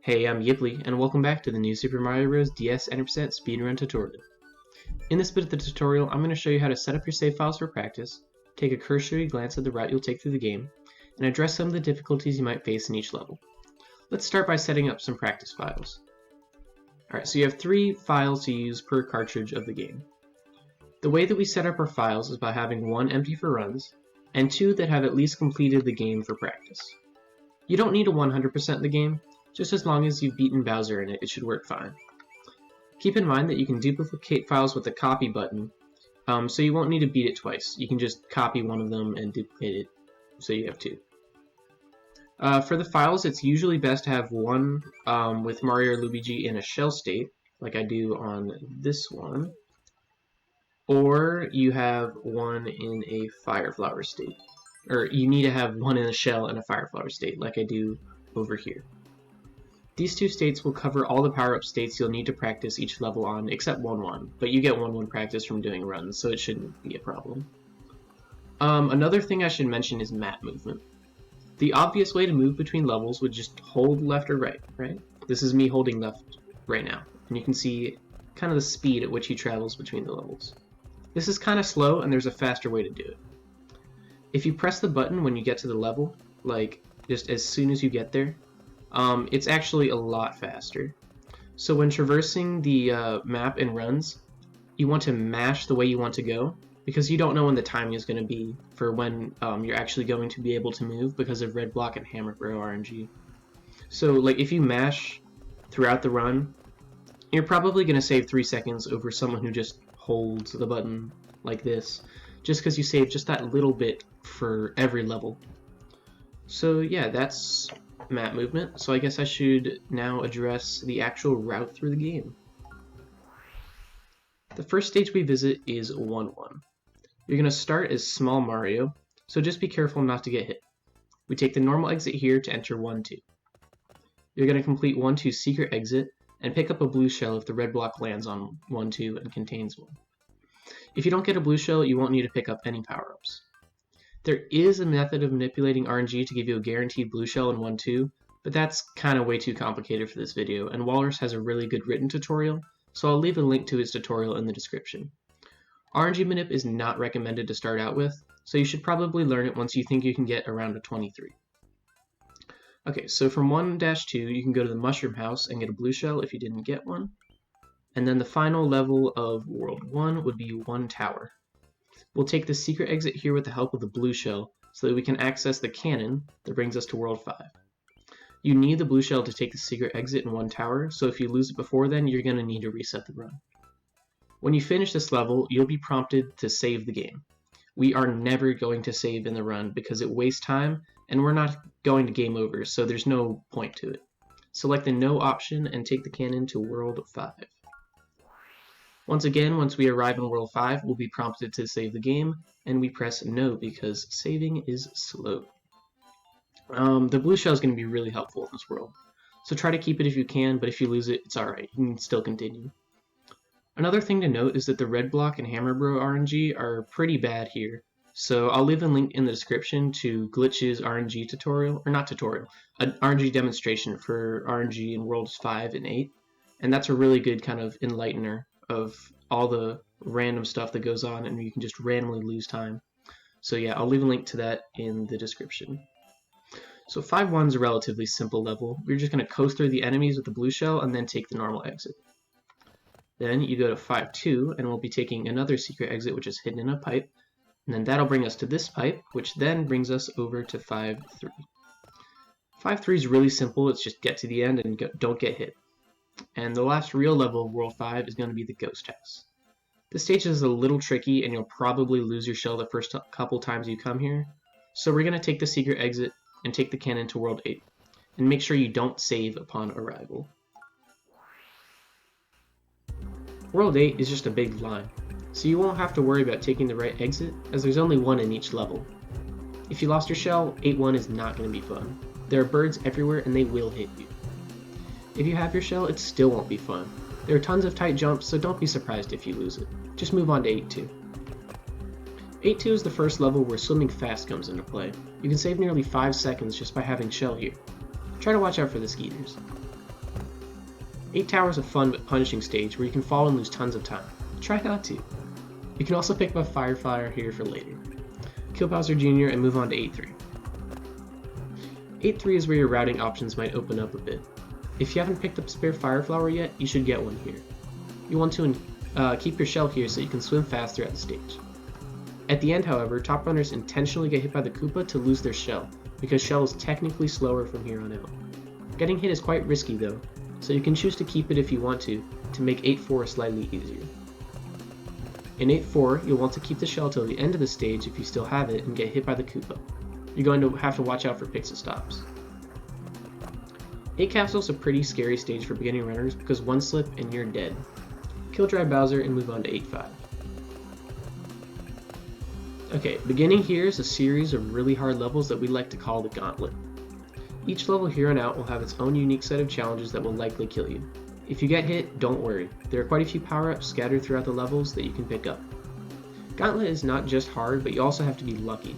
Hey, I'm Yipley, and welcome back to the new Super Mario Bros. DS Enter% Speedrun tutorial. In this bit of the tutorial, I'm going to show you how to set up your save files for practice, take a cursory glance at the route you'll take through the game, and address some of the difficulties you might face in each level. Let's start by setting up some practice files. Alright, so you have 3 files to use per cartridge of the game. The way that we set up our files is by having 1 empty for runs, and 2 that have at least completed the game for practice. You don't need to 100% the game, just as long as you've beaten Bowser in it, it should work fine. Keep in mind that you can duplicate files with the copy button, so you won't need to beat it twice. You can just copy one of them and duplicate it, so you have 2. For the files, it's usually best to have one with Mario or Luigi in a shell state, like I do on this one, or you have one in a fire flower state. Or you need to have one in a shell and a fire flower state, like I do over here. These 2 states will cover all the power-up states you'll need to practice each level on, except 1-1, but you get 1-1 practice from doing runs, so it shouldn't be a problem. Another thing I should mention is map movement. The obvious way to move between levels would just hold left or right? This is me holding left right now, and you can see kind of the speed at which he travels between the levels. This is kind of slow, and there's a faster way to do it. If you press the button when you get to the level, like just as soon as you get there, it's actually a lot faster. So when traversing the map in runs, you want to mash the way you want to go, because you don't know when the timing is going to be for when you're actually going to be able to move because of red block and hammer throw RNG. So like if you mash throughout the run, you're probably going to save 3 seconds over someone who just holds the button like this, just because you save just that little bit for every level. So yeah, that's map movement, so I guess I should now address the actual route through the game. The first stage we visit is 1-1. You're going to start as Small Mario, so just be careful not to get hit. We take the normal exit here to enter 1-2. You're going to complete 1-2 secret exit, and pick up a blue shell if the red block lands on 1-2 and contains one. If you don't get a blue shell, you won't need to pick up any power-ups. There is a method of manipulating RNG to give you a guaranteed blue shell in 1-2, but that's kind of way too complicated for this video, and Walrus has a really good written tutorial, so I'll leave a link to his tutorial in the description. RNG manip is not recommended to start out with, so you should probably learn it once you think you can get around a 23. Okay, so from 1-2 you can go to the Mushroom House and get a blue shell if you didn't get one, and then the final level of World 1 would be 1 Tower. We'll take the secret exit here with the help of the blue shell so that we can access the cannon that brings us to World 5. You need the blue shell to take the secret exit in 1 tower, so if you lose it before then, you're going to need to reset the run. When you finish this level, you'll be prompted to save the game. We are never going to save in the run because it wastes time, and we're not going to game over, so there's no point to it. Select the No option and take the cannon to World 5. Once again, once we arrive in World 5, we'll be prompted to save the game, and we press No because saving is slow. The blue shell is going to be really helpful in this world, so try to keep it if you can, but if you lose it, it's alright, you can still continue. Another thing to note is that the red block and hammer bro RNG are pretty bad here, so I'll leave a link in the description to Glitch's RNG tutorial, or not tutorial, an RNG demonstration for RNG in Worlds 5 and 8, and that's a really good kind of enlightener of all the random stuff that goes on, and you can just randomly lose time. So yeah, I'll leave a link to that in the description. So 5-1 is a relatively simple level. We're just going to coast through the enemies with the blue shell and then take the normal exit. Then you go to 5-2, and we'll be taking another secret exit which is hidden in a pipe, and then that'll bring us to this pipe, which then brings us over to 5-3. 5-3 is really simple, it's just get to the end and don't get hit. And the last real level of World 5 is going to be the Ghost House. This stage is a little tricky, and you'll probably lose your shell the first couple times you come here, so we're going to take the secret exit and take the cannon to World 8, and make sure you don't save upon arrival. World 8 is just a big line, so you won't have to worry about taking the right exit, as there's only one in each level. If you lost your shell, 8-1 is not going to be fun. There are birds everywhere and they will hit you. If you have your shell, it still won't be fun. There are tons of tight jumps, so don't be surprised if you lose it. Just move on to 8-2. 8-2 is the first level where swimming fast comes into play. You can save nearly 5 seconds just by having shell here. Try to watch out for the skeeters. 8 Tower is a fun but punishing stage where you can fall and lose tons of time. Try not to. You can also pick up a Fireflower here for later. Kill Bowser Jr. and move on to 8-3. 8-3 is where your routing options might open up a bit. If you haven't picked up a spare Fireflower yet, you should get one here. You want to keep your shell here so you can swim fast throughout the stage. At the end, however, top runners intentionally get hit by the Koopa to lose their shell, because shell is technically slower from here on out. Getting hit is quite risky though, so you can choose to keep it if you want to make 8-4 slightly easier. In 8-4, you'll want to keep the shell till the end of the stage if you still have it and get hit by the Koopa. You're going to have to watch out for pixel stops. 8 Castle is a pretty scary stage for beginning runners because one slip and you're dead. Kill Dry Bowser and move on to 8-5. Okay, beginning here is a series of really hard levels that we like to call the gauntlet. Each level here on out will have its own unique set of challenges that will likely kill you. If you get hit, don't worry. There are quite a few power-ups scattered throughout the levels that you can pick up. Gauntlet is not just hard, but you also have to be lucky.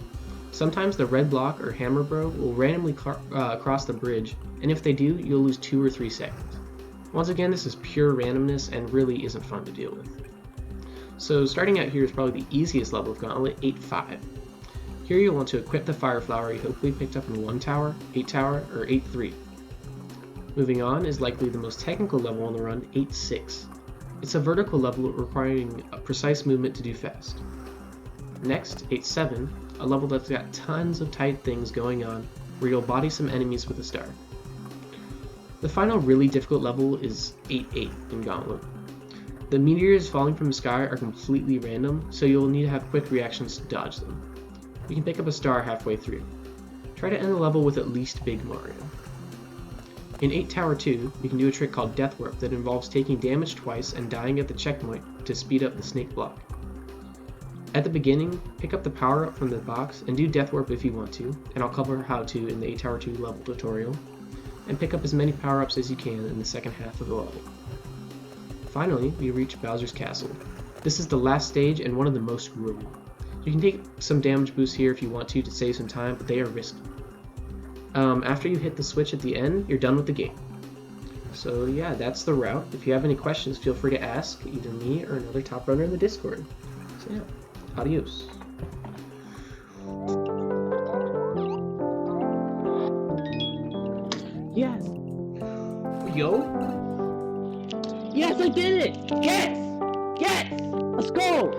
Sometimes the red block or hammer bro will randomly cross the bridge, and if they do, you'll lose 2 or 3 seconds. Once again, this is pure randomness and really isn't fun to deal with. So starting out here is probably the easiest level of Gauntlet, 8-5. Here you'll want to equip the Fire Flower you hopefully picked up in 1 Tower, 8 Tower, or 8-3. Moving on is likely the most technical level on the run, 8-6. It's a vertical level requiring a precise movement to do fast. Next, 8-7, a level that's got tons of tight things going on where you'll body some enemies with a star. The final really difficult level is 8-8 in Gauntlet. The meteors falling from the sky are completely random, so you'll need to have quick reactions to dodge them. You can pick up a star halfway through. Try to end the level with at least Big Mario. In 8 Tower 2, you can do a trick called Death Warp that involves taking damage twice and dying at the checkpoint to speed up the snake block. At the beginning, pick up the power-up from the box and do Death Warp if you want to, and I'll cover how to in the 8 Tower 2 level tutorial, and pick up as many power-ups as you can in the second half of the level. Finally, we reach Bowser's Castle. This is the last stage and one of the most grueling. You can take some damage boosts here if you want to save some time, but they are risky. After you hit the switch at the end, you're done with the game. So yeah, that's the route. If you have any questions, feel free to ask either me or another top runner in the Discord. So yeah, adios. Yes! Yo? Yes, I did it! Yes! Yes! Let's go!